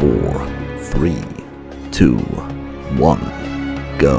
4 3 2 1 go۔